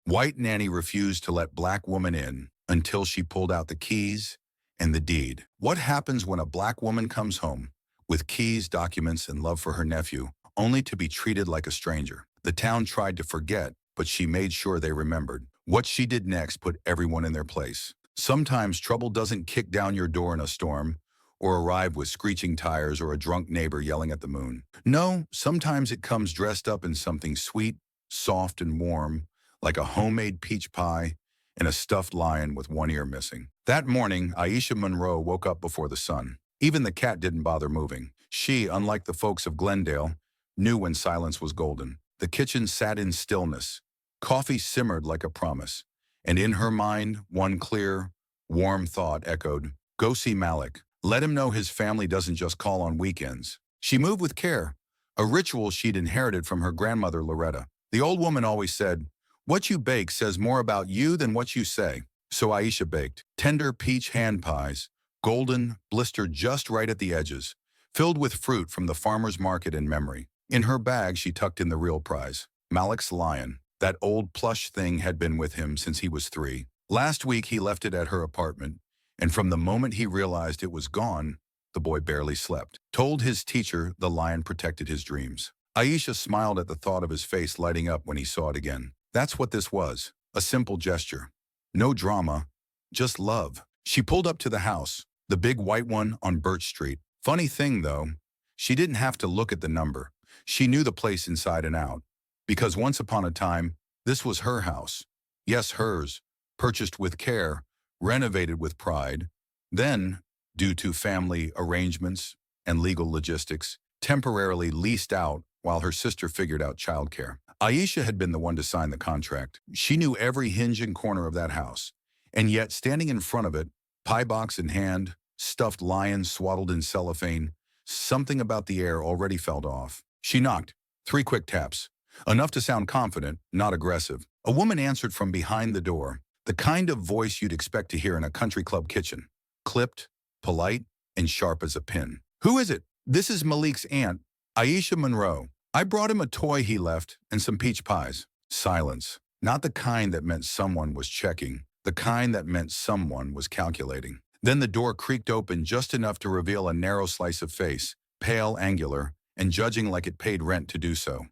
White Nanny refused to let black woman in until she pulled out the keys and the deed. What happens when a black woman comes home with keys, documents, and love for her nephew, only to be treated like a stranger? The town tried to forget, but she made sure they remembered. What she did next put everyone in their place. Sometimes trouble doesn't kick down your door in a storm or arrive with screeching tires or a drunk neighbor yelling at the moon. No, sometimes it comes dressed up in something sweet, soft, and warm, like a homemade peach pie and a stuffed lion with one ear missing. That morning, Aisha Monroe woke up before the sun. Even the cat didn't bother moving. She, unlike the folks of Glendale, knew when silence was golden. The kitchen sat in stillness. Coffee simmered like a promise. And in her mind, one clear, warm thought echoed, "Go see Malik. Let him know his family doesn't just call on weekends." She moved with care, a ritual she'd inherited from her grandmother Loretta. The old woman always said, "What you bake says more about you than what you say." So Aisha baked tender peach hand pies, golden, blistered just right at the edges, filled with fruit from the farmer's market in memory. In her bag, she tucked in the real prize, Malik's lion. That old plush thing had been with him since he was 3. Last week, he left it at her apartment, and from the moment he realized it was gone, the boy barely slept. Told his teacher the lion protected his dreams. Aisha smiled at the thought of his face lighting up when he saw it again. That's what this was, a simple gesture. No drama, just love. She pulled up to the house, the big white one on Birch Street. Funny thing, though, she didn't have to look at the number. She knew the place inside and out. Because once upon a time, this was her house. Yes, hers, purchased with care, renovated with pride. Then, due to family arrangements and legal logistics, temporarily leased out while her sister figured out childcare. Aisha had been the one to sign the contract. She knew every hinge and corner of that house. And yet, standing in front of it, pie box in hand, stuffed lion swaddled in cellophane, something about the air already felt off. She knocked. 3 quick taps. Enough to sound confident, not aggressive. A woman answered from behind the door, the kind of voice you'd expect to hear in a country club kitchen. Clipped, polite, and sharp as a pin. "Who is it?" "This is Malik's aunt, Aisha Monroe. I brought him a toy he left and some peach pies." Silence. Not the kind that meant someone was checking, the kind that meant someone was calculating. Then the door creaked open just enough to reveal a narrow slice of face, pale, angular, and judging like it paid rent to do so.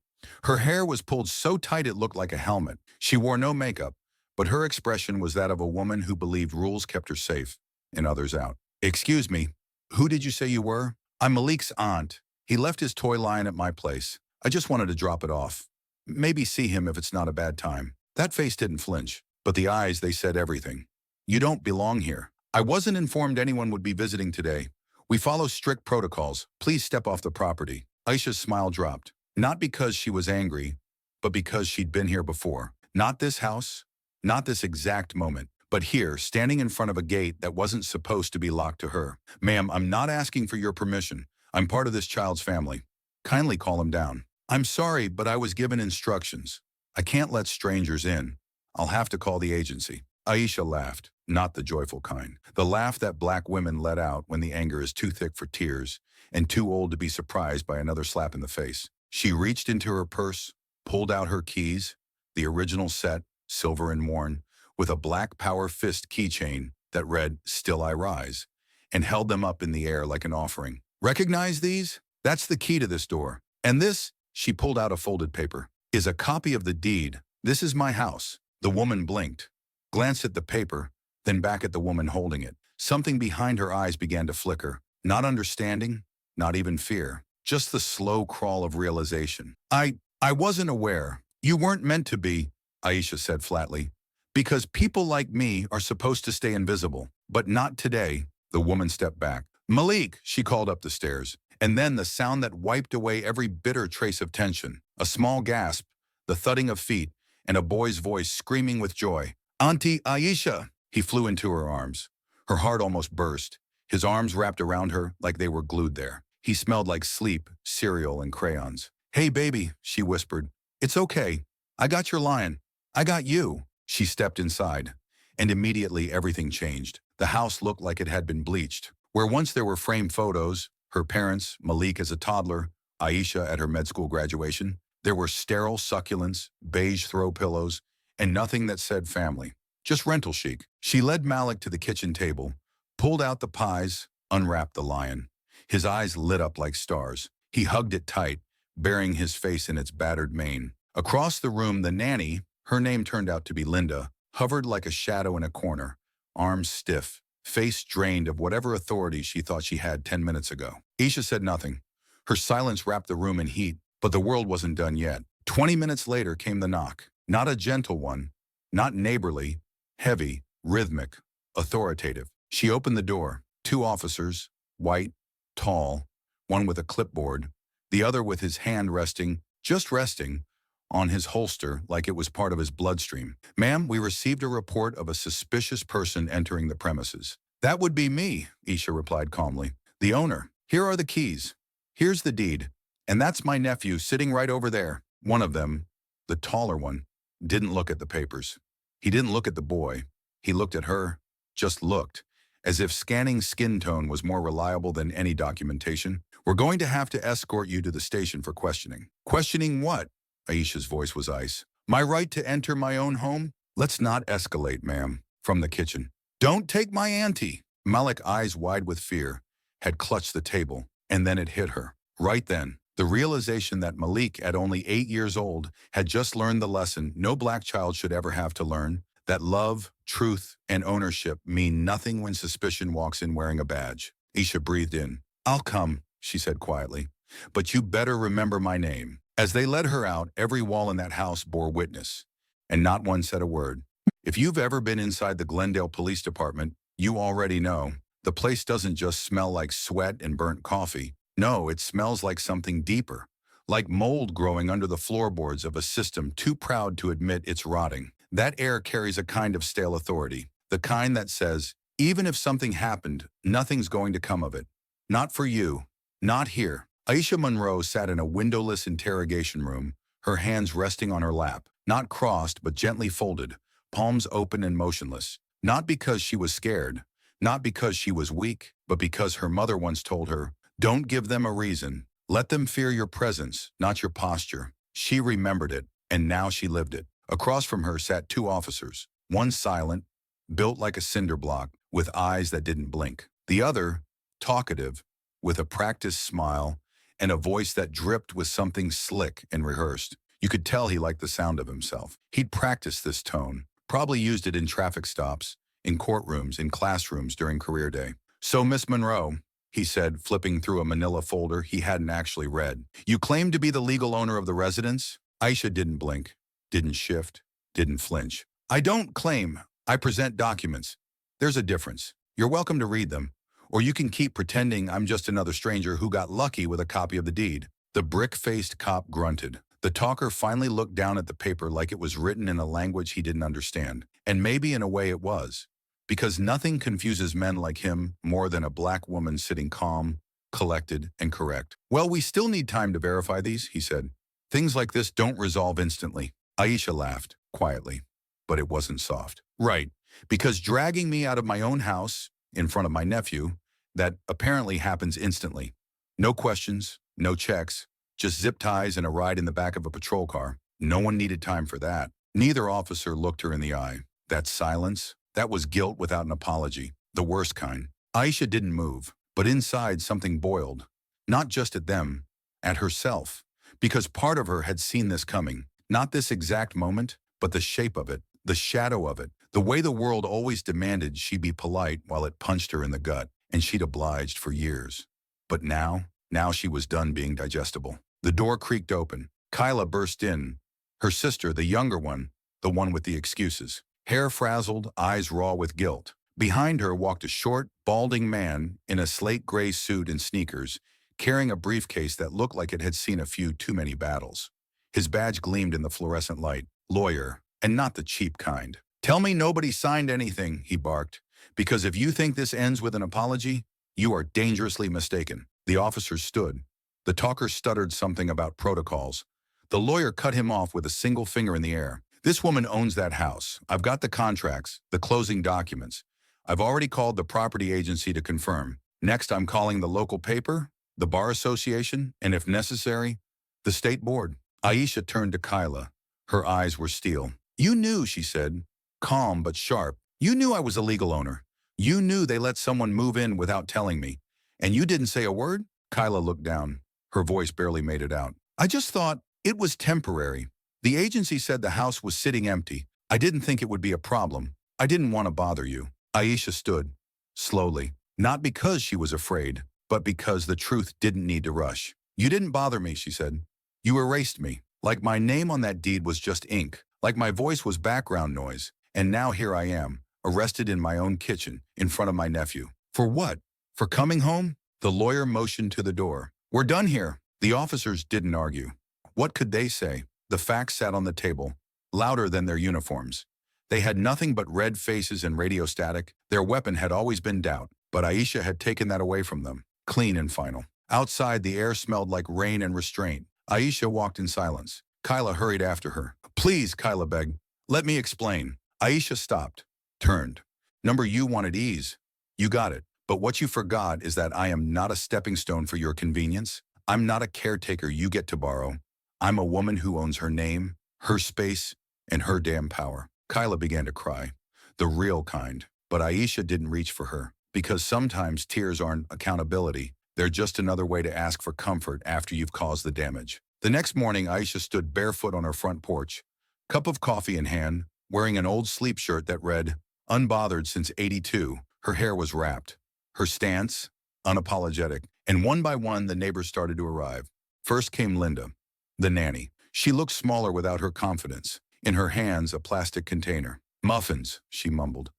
Her hair was pulled so tight it looked like a helmet. She wore no makeup, but her expression was that of a woman who believed rules kept her safe and others out. "Excuse me, who did you say you were?" "I'm Malik's aunt. He left his toy lion at my place. I just wanted to drop it off. Maybe see him if it's not a bad time." That face didn't flinch, but the eyes, they said everything. "You don't belong here. I wasn't informed anyone would be visiting today. We follow strict protocols. Please step off the property." Aisha's smile dropped. Not because she was angry, but because she'd been here before. Not this house, not this exact moment, but here, standing in front of a gate that wasn't supposed to be locked to her. "Ma'am, I'm not asking for your permission. I'm part of this child's family. Kindly call him down." "I'm sorry, but I was given instructions. I can't let strangers in. I'll have to call the agency." Aisha laughed, not the joyful kind. The laugh that black women let out when the anger is too thick for tears and too old to be surprised by another slap in the face. She reached into her purse, pulled out her keys, the original set, silver and worn, with a black power fist keychain that read, "Still I Rise," and held them up in the air like an offering. "Recognize these? That's the key to this door. And this," she pulled out a folded paper, "is a copy of the deed. This is my house." The woman blinked, glanced at the paper, then back at the woman holding it. Something behind her eyes began to flicker. Not understanding, not even fear. Just the slow crawl of realization. I wasn't aware. You weren't meant to be," Aisha said flatly. "Because people like me are supposed to stay invisible. But not today." The woman stepped back. "Malik," she called up the stairs. And then the sound that wiped away every bitter trace of tension. A small gasp, the thudding of feet, and a boy's voice screaming with joy. "Auntie Aisha!" He flew into her arms. Her heart almost burst. His arms wrapped around her like they were glued there. He smelled like sleep, cereal, and crayons. "Hey, baby," she whispered. "It's okay. I got your lion. I got you." She stepped inside, and immediately everything changed. The house looked like it had been bleached. Where once there were framed photos, her parents, Malik as a toddler, Aisha at her med school graduation, there were sterile succulents, beige throw pillows, and nothing that said family. Just rental chic. She led Malik to the kitchen table, pulled out the pies, unwrapped the lion. His eyes lit up like stars. He hugged it tight, burying his face in its battered mane. Across the room, the nanny, her name turned out to be Linda, hovered like a shadow in a corner, arms stiff, face drained of whatever authority she thought she had 10 minutes ago. Aisha said nothing. Her silence wrapped the room in heat, but the world wasn't done yet. 20 minutes later came the knock. Not a gentle one, not neighborly, heavy, rhythmic, authoritative. She opened the door. 2 officers, white, tall, one with a clipboard, the other with his hand resting, just resting, on his holster like it was part of his bloodstream. "Ma'am, we received a report of a suspicious person entering the premises." "That would be me," Isha replied calmly. "The owner. Here are the keys. Here's the deed. And that's my nephew sitting right over there." One of them, the taller one, didn't look at the papers. He didn't look at the boy. He looked at her, just looked, as if scanning skin tone was more reliable than any documentation. "We're going to have to escort you to the station for questioning." "Questioning what?" Aisha's voice was ice. "My right to enter my own home?" "Let's not escalate, ma'am," from the kitchen. "Don't take my auntie." Malik, eyes wide with fear, had clutched the table, and then it hit her. Right then, the realization that Malik, at only 8 years old, had just learned the lesson no black child should ever have to learn, that love, truth, and ownership mean nothing when suspicion walks in wearing a badge. Isha breathed in. "I'll come," she said quietly, "but you better remember my name." As they led her out, every wall in that house bore witness, and not one said a word. If you've ever been inside the Glendale Police Department, you already know. The place doesn't just smell like sweat and burnt coffee. No, it smells like something deeper, like mold growing under the floorboards of a system too proud to admit it's rotting. That air carries a kind of stale authority, the kind that says, even if something happened, nothing's going to come of it. Not for you. Not here. Aisha Monroe sat in a windowless interrogation room, her hands resting on her lap, not crossed but gently folded, palms open and motionless. Not because she was scared, not because she was weak, but because her mother once told her, "Don't give them a reason. Let them fear your presence, not your posture." She remembered it, and now she lived it. Across from her sat 2 officers, one silent, built like a cinder block, with eyes that didn't blink. The other, talkative, with a practiced smile, and a voice that dripped with something slick and rehearsed. You could tell he liked the sound of himself. He'd practiced this tone, probably used it in traffic stops, in courtrooms, in classrooms during career day. "So, Miss Monroe," he said, flipping through a manila folder he hadn't actually read, "you claim to be the legal owner of the residence?" Aisha didn't blink, didn't shift, didn't flinch. "I don't claim. I present documents. There's a difference. You're welcome to read them. Or you can keep pretending I'm just another stranger who got lucky with a copy of the deed." The brick-faced cop grunted. The talker finally looked down at the paper like it was written in a language he didn't understand. And maybe in a way it was. Because nothing confuses men like him more than a black woman sitting calm, collected, and correct. "Well, we still need time to verify these," he said. "Things like this don't resolve instantly." Aisha laughed, quietly. But it wasn't soft. "Right. Because dragging me out of my own house, in front of my nephew, that apparently happens instantly. No questions, no checks, just zip ties and a ride in the back of a patrol car. No one needed time for that." Neither officer looked her in the eye. That silence, that was guilt without an apology, the worst kind. Aisha didn't move, but inside something boiled. Not just at them, at herself. Because part of her had seen this coming. Not this exact moment, but the shape of it, the shadow of it, the way the world always demanded she be polite while it punched her in the gut, and she'd obliged for years. But now she was done being digestible. The door creaked open. Kyla burst in, her sister, the younger one, the one with the excuses. Hair frazzled, eyes raw with guilt. Behind her walked a short, balding man in a slate gray suit and sneakers, carrying a briefcase that looked like it had seen a few too many battles. His badge gleamed in the fluorescent light. Lawyer, and not the cheap kind. "Tell me nobody signed anything," he barked. "Because if you think this ends with an apology, you are dangerously mistaken." The officers stood. The talker stuttered something about protocols. The lawyer cut him off with a single finger in the air. "This woman owns that house. I've got the contracts, the closing documents. I've already called the property agency to confirm. Next, I'm calling the local paper, the bar association, and if necessary, the state board." Aisha turned to Kyla. Her eyes were steel. You knew, she said, calm but sharp. You knew I was a legal owner. You knew they let someone move in without telling me. And you didn't say a word? Kyla looked down. Her voice barely made it out. I just thought it was temporary. The agency said the house was sitting empty. I didn't think it would be a problem. I didn't want to bother you. Aisha stood, slowly, not because she was afraid, but because the truth didn't need to rush. You didn't bother me, she said. You erased me, like my name on that deed was just ink, like my voice was background noise, and now here I am, arrested in my own kitchen, in front of my nephew. For what? For coming home? The lawyer motioned to the door. We're done here. The officers didn't argue. What could they say? The facts sat on the table, louder than their uniforms. They had nothing but red faces and radio static. Their weapon had always been doubt, but Aisha had taken that away from them, clean and final. Outside, the air smelled like rain and restraint. Aisha walked in silence. Kyla hurried after her. Please, Kyla begged. Let me explain. Aisha stopped, turned. Number, you wanted ease. You got it. But what you forgot is that I am not a stepping stone for your convenience. I'm not a caretaker you get to borrow. I'm a woman who owns her name, her space, and her damn power. Kyla began to cry, the real kind. But Aisha didn't reach for her, because sometimes tears aren't accountability. They're just another way to ask for comfort after you've caused the damage. The next morning, Aisha stood barefoot on her front porch, cup of coffee in hand, wearing an old sleep shirt that read, unbothered since '82. Her hair was wrapped, her stance, unapologetic. And one by one, the neighbors started to arrive. First came Linda, the nanny. She looked smaller without her confidence. In her hands, a plastic container. Muffins, she mumbled.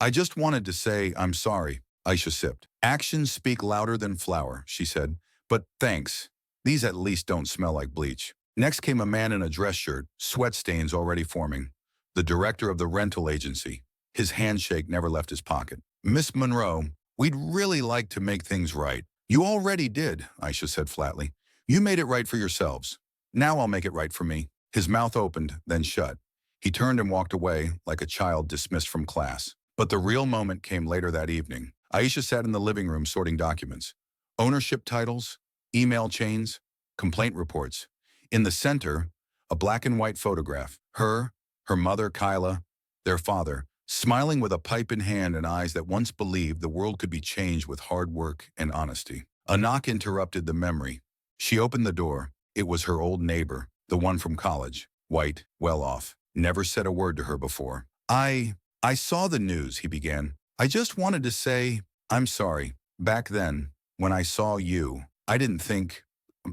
I just wanted to say I'm sorry, Aisha sipped. Actions speak louder than flour, she said. But thanks. These at least don't smell like bleach. Next came a man in a dress shirt, sweat stains already forming. The director of the rental agency. His handshake never left his pocket. Miss Monroe, we'd really like to make things right. You already did, Aisha said flatly. You made it right for yourselves. Now I'll make it right for me. His mouth opened, then shut. He turned and walked away like a child dismissed from class. But the real moment came later that evening. Aisha sat in the living room sorting documents. Ownership titles, email chains, complaint reports. In the center, a black and white photograph. Her mother Kyla, their father, smiling with a pipe in hand and eyes that once believed the world could be changed with hard work and honesty. A knock interrupted the memory. She opened the door. It was her old neighbor, the one from college, white, well off. Never said a word to her before. I saw the news, he began. I just wanted to say, I'm sorry. Back then, when I saw you, I didn't think,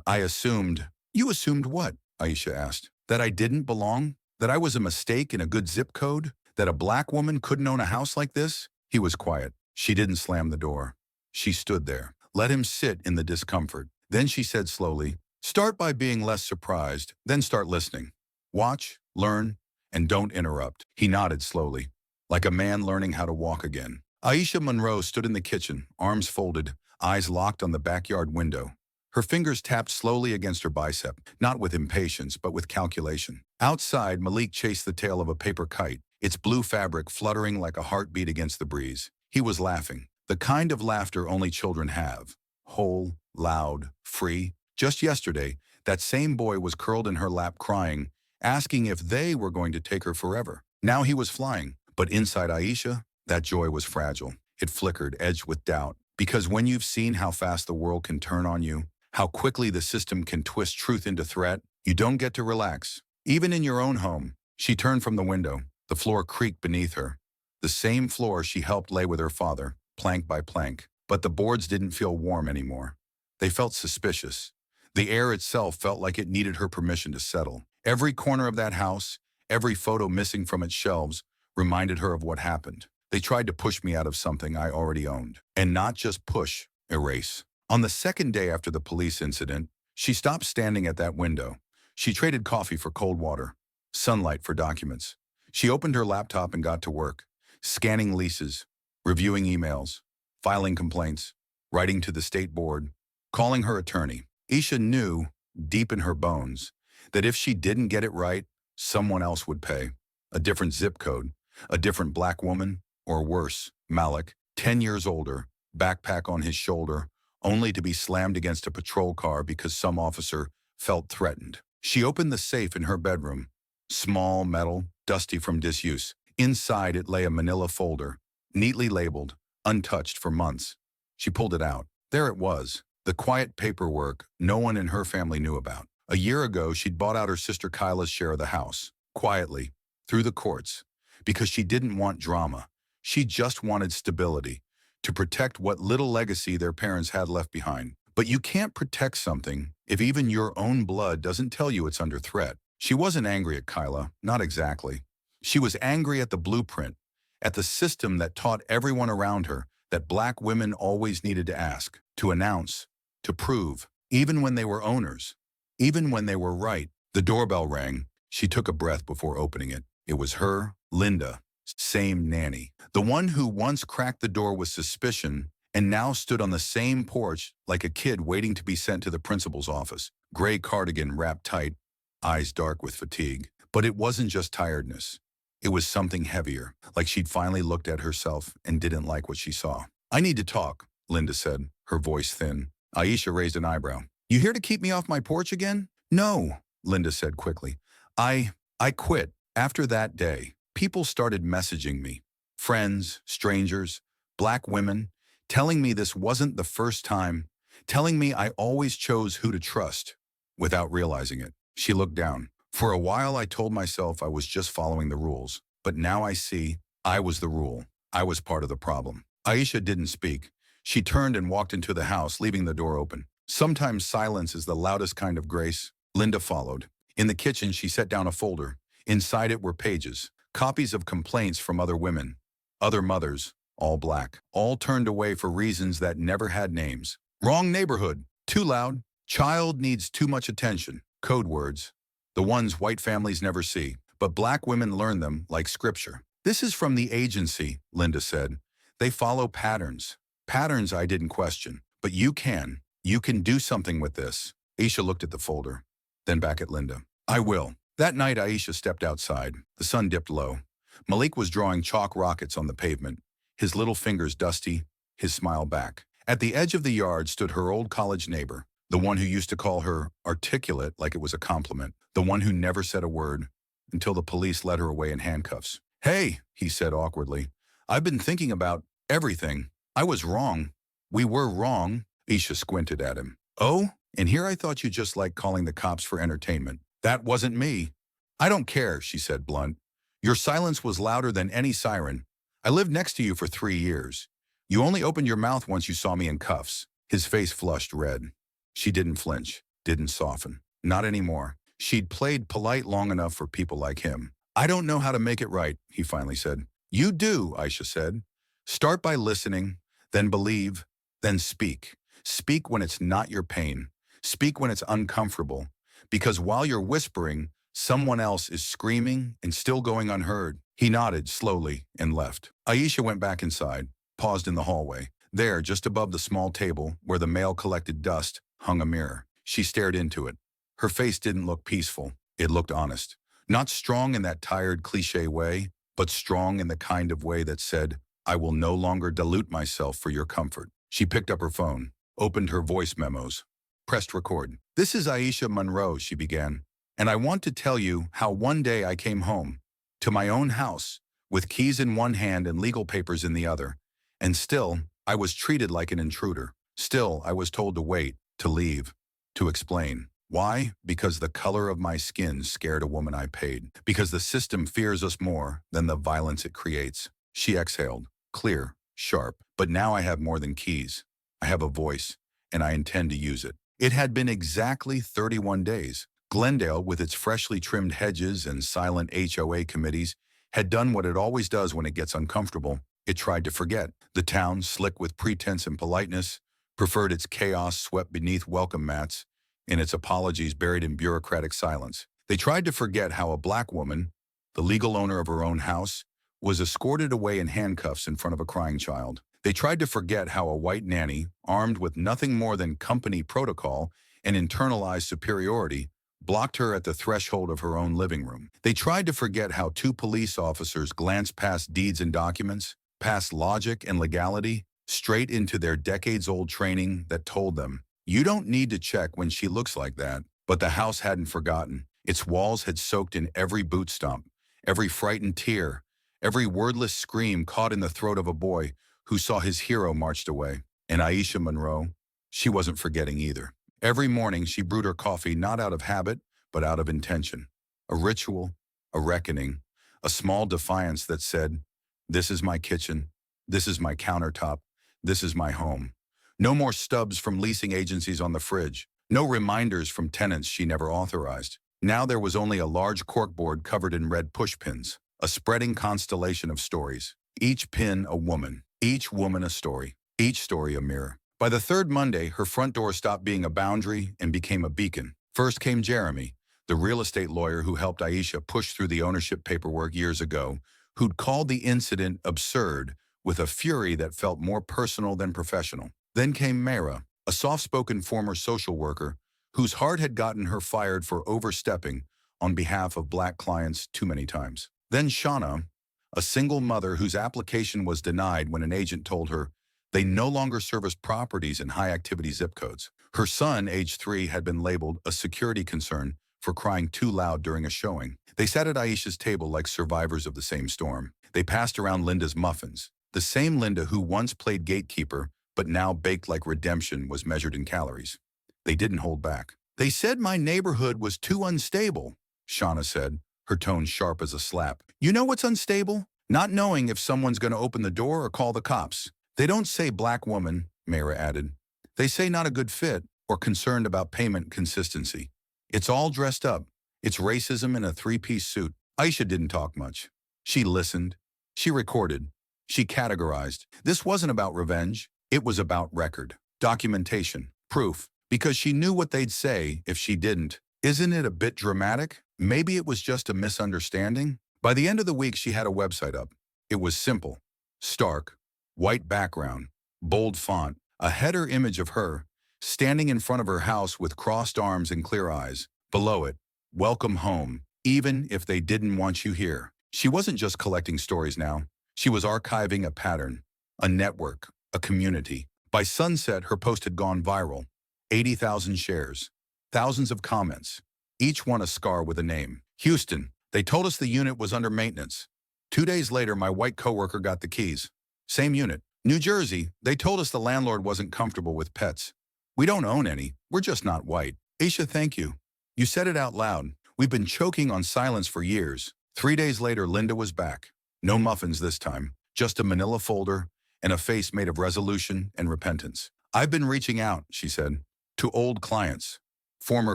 I assumed. You assumed what? Aisha asked. That I didn't belong? That I was a mistake in a good zip code? That a black woman couldn't own a house like this? He was quiet. She didn't slam the door. She stood there. Let him sit in the discomfort. Then she said slowly, start by being less surprised, then start listening. Watch, learn, and don't interrupt. He nodded slowly, like a man learning how to walk again. Aisha Monroe stood in the kitchen, arms folded, eyes locked on the backyard window. Her fingers tapped slowly against her bicep, not with impatience, but with calculation. Outside, Malik chased the tail of a paper kite, its blue fabric fluttering like a heartbeat against the breeze. He was laughing, the kind of laughter only children have. Whole, loud, free. Just yesterday, that same boy was curled in her lap crying, asking if they were going to take her forever. Now he was flying. But inside Aisha, that joy was fragile. It flickered, edged with doubt. Because when you've seen how fast the world can turn on you, how quickly the system can twist truth into threat, you don't get to relax. Even in your own home. She turned from the window. The floor creaked beneath her. The same floor she helped lay with her father, plank by plank. But the boards didn't feel warm anymore. They felt suspicious. The air itself felt like it needed her permission to settle. Every corner of that house, every photo missing from its shelves, reminded her of what happened. They tried to push me out of something I already owned. And not just push, erase. On the second day after the police incident, she stopped standing at that window. She traded coffee for cold water, sunlight for documents. She opened her laptop and got to work, scanning leases, reviewing emails, filing complaints, writing to the state board, calling her attorney. Aisha knew, deep in her bones, that if she didn't get it right, someone else would pay. A different zip code, a different black woman, or worse, Malik, 10 years older, backpack on his shoulder, only to be slammed against a patrol car because some officer felt threatened. She opened the safe in her bedroom, Small, metal, dusty from disuse. Inside it lay a manila folder, neatly labeled, untouched for months. She pulled it out. There it was, the quiet paperwork no one in her family knew about. A year ago, she'd bought out her sister Kyla's share of the house, quietly, through the courts, because she didn't want drama. She just wanted stability, to protect what little legacy their parents had left behind. But you can't protect something if even your own blood doesn't tell you it's under threat. She wasn't angry at Kyla, not exactly. She was angry at the blueprint, at the system that taught everyone around her that black women always needed to ask, to announce, to prove, even when they were owners, even when they were right. The doorbell rang. She took a breath before opening it. It was her, Linda, same nanny, the one who once cracked the door with suspicion and now stood on the same porch like a kid waiting to be sent to the principal's office. Gray cardigan wrapped tight, eyes dark with fatigue. But it wasn't just tiredness. It was something heavier, like she'd finally looked at herself and didn't like what she saw. "I need to talk," Linda said, her voice thin. Aisha raised an eyebrow. "You here to keep me off my porch again?" "No," Linda said quickly. I quit. After that day, people started messaging me. Friends, strangers, black women, telling me this wasn't the first time, telling me I always chose who to trust, without realizing it. She looked down. "For a while I told myself I was just following the rules, but now I see I was the rule. I was part of the problem." Aisha didn't speak. She turned and walked into the house, leaving the door open. Sometimes silence is the loudest kind of grace. Linda followed. In the kitchen, she set down a folder. Inside it were pages, copies of complaints from other women, other mothers, all black, all turned away for reasons that never had names. Wrong neighborhood, too loud, child needs too much attention, code words, the ones white families never see, but black women learn them like scripture. "This is from the agency," Linda said. "They follow patterns. Patterns I didn't question. But you can. You can do something with this." Aisha looked at the folder, then back at Linda. "I will." That night, Aisha stepped outside. The sun dipped low. Malik was drawing chalk rockets on the pavement, his little fingers dusty, his smile back. At the edge of the yard stood her old college neighbor, the one who used to call her articulate like it was a compliment, the one who never said a word until the police led her away in handcuffs. "Hey," he said awkwardly, "I've been thinking about everything. I was wrong. We were wrong." Aisha squinted at him. "Oh, and here I thought you just liked calling the cops for entertainment." "That wasn't me." "I don't care," she said blunt. "Your silence was louder than any siren. I lived next to you for 3 years. You only opened your mouth once you saw me in cuffs." His face flushed red. She didn't flinch, didn't soften. Not anymore. She'd played polite long enough for people like him. "I don't know how to make it right," he finally said. "You do," Aisha said. "Start by listening, then believe, then speak. Speak when it's not your pain. Speak when it's uncomfortable. Because while you're whispering, someone else is screaming and still going unheard." He nodded slowly and left. Aisha went back inside, paused in the hallway. There, just above the small table where the mail collected dust, hung a mirror. She stared into it. Her face didn't look peaceful. It looked honest. Not strong in that tired cliché way, but strong in the kind of way that said, "I will no longer dilute myself for your comfort." She picked up her phone, opened her voice memos, pressed record. "This is Aisha Monroe," she began, "and I want to tell you how one day I came home, to my own house, with keys in one hand and legal papers in the other, and still, I was treated like an intruder. Still, I was told to wait, to leave, to explain. Why? Because the color of my skin scared a woman I paid. Because the system fears us more than the violence it creates." She exhaled, clear, sharp. "But now I have more than keys. I have a voice, and I intend to use it." It had been exactly 31 days. Glendale, with its freshly trimmed hedges and silent HOA committees, had done what it always does when it gets uncomfortable. It tried to forget. The town, slick with pretense and politeness, preferred its chaos swept beneath welcome mats and its apologies buried in bureaucratic silence. They tried to forget how a black woman, the legal owner of her own house, was escorted away in handcuffs in front of a crying child. They tried to forget how a white nanny, armed with nothing more than company protocol and internalized superiority, blocked her at the threshold of her own living room. They tried to forget how 2 police officers glanced past deeds and documents, past logic and legality, straight into their decades-old training that told them, "You don't need to check when she looks like that." But the house hadn't forgotten. Its walls had soaked in every boot stomp, every frightened tear, every wordless scream caught in the throat of a boy who saw his hero marched away. And Aisha Monroe, she wasn't forgetting either. Every morning she brewed her coffee not out of habit, but out of intention. A ritual, a reckoning, a small defiance that said, "This is my kitchen, this is my countertop, this is my home." No more stubs from leasing agencies on the fridge. No reminders from tenants she never authorized. Now there was only a large corkboard covered in red pushpins, a spreading constellation of stories. Each pin a woman, each woman a story, each story a mirror. By the third Monday, her front door stopped being a boundary and became a beacon. First came Jeremy, the real estate lawyer who helped Aisha push through the ownership paperwork years ago, who'd called the incident absurd with a fury that felt more personal than professional. Then came Mara, a soft-spoken former social worker whose heart had gotten her fired for overstepping on behalf of black clients too many times. Then Shauna, a single mother whose application was denied when an agent told her they no longer service properties in high-activity zip codes. Her son, age 3, had been labeled a security concern for crying too loud during a showing. They sat at Aisha's table like survivors of the same storm. They passed around Linda's muffins, the same Linda who once played gatekeeper but now baked like redemption was measured in calories. They didn't hold back. "They said my neighborhood was too unstable," Shauna said, her tone sharp as a slap. "You know what's unstable? Not knowing if someone's going to open the door or call the cops." "They don't say black woman," Mara added. "They say not a good fit or concerned about payment consistency. It's all dressed up. It's racism in a three-piece suit." Aisha didn't talk much. She listened. She recorded. She categorized. This wasn't about revenge. It was about record, documentation, proof, because she knew what they'd say if she didn't. Isn't it a bit dramatic? Maybe it was just a misunderstanding? By the end of the week, she had a website up. It was simple, stark, white background, bold font, a header image of her, standing in front of her house with crossed arms and clear eyes. Below it, "Welcome home, even if they didn't want you here." She wasn't just collecting stories now. She was archiving a pattern, a network, a community. By sunset, her post had gone viral. 80,000 shares, thousands of comments, each one a scar with a name. "Houston, they told us the unit was under maintenance. 2 days later, my white coworker got the keys. Same unit." "New Jersey, they told us the landlord wasn't comfortable with pets. We don't own any. We're just not white." "Aisha, thank you. You said it out loud. We've been choking on silence for years." 3 days later, Linda was back. No muffins this time, just a manila folder and a face made of resolution and repentance. "I've been reaching out," she said, "to old clients, former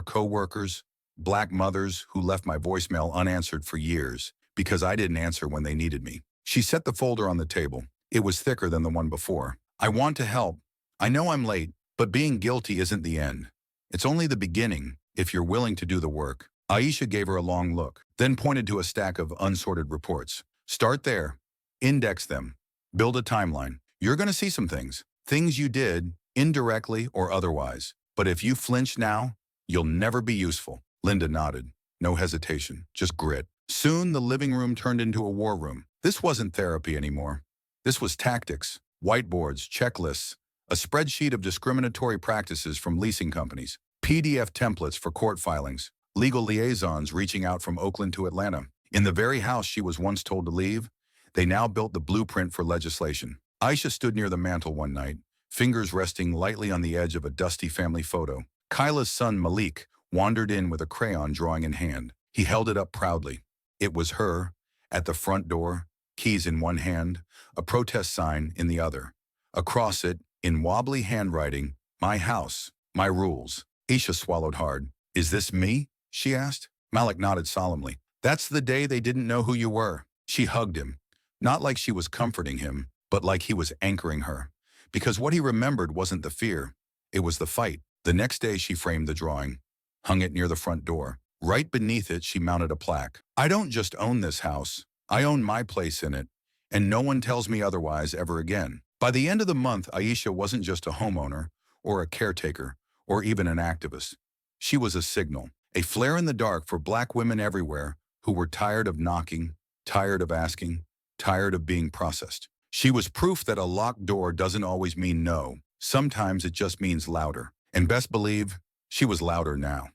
co-workers, black mothers who left my voicemail unanswered for years because I didn't answer when they needed me." She set the folder on the table. It was thicker than the one before. "I want to help. I know I'm late, but being guilty isn't the end. It's only the beginning if you're willing to do the work." Aisha gave her a long look, then pointed to a stack of unsorted reports. "Start there. Index them. Build a timeline. You're going to see some things you did, indirectly or otherwise. But if you flinch now, you'll never be useful." Linda nodded. No hesitation, just grit. Soon the living room turned into a war room. This wasn't therapy anymore. This was tactics, whiteboards, checklists, a spreadsheet of discriminatory practices from leasing companies, PDF templates for court filings, legal liaisons reaching out from Oakland to Atlanta. In the very house she was once told to leave, they now built the blueprint for legislation. Aisha stood near the mantel one night, fingers resting lightly on the edge of a dusty family photo. Kyla's son, Malik, wandered in with a crayon drawing in hand. He held it up proudly. It was her, at the front door, keys in one hand, a protest sign in the other. Across it, in wobbly handwriting, "My house, my rules." Aisha swallowed hard. "Is this me?" she asked. Malik nodded solemnly. "That's the day they didn't know who you were." She hugged him, not like she was comforting him, but like he was anchoring her. Because what he remembered wasn't the fear, it was the fight. The next day she framed the drawing, hung it near the front door. Right beneath it she mounted a plaque. "I don't just own this house, I own my place in it, and no one tells me otherwise ever again." By the end of the month, Aisha wasn't just a homeowner, or a caretaker, or even an activist. She was a signal, a flare in the dark for black women everywhere who were tired of knocking, tired of asking, tired of being processed. She was proof that a locked door doesn't always mean no. Sometimes it just means louder. And best believe, she was louder now.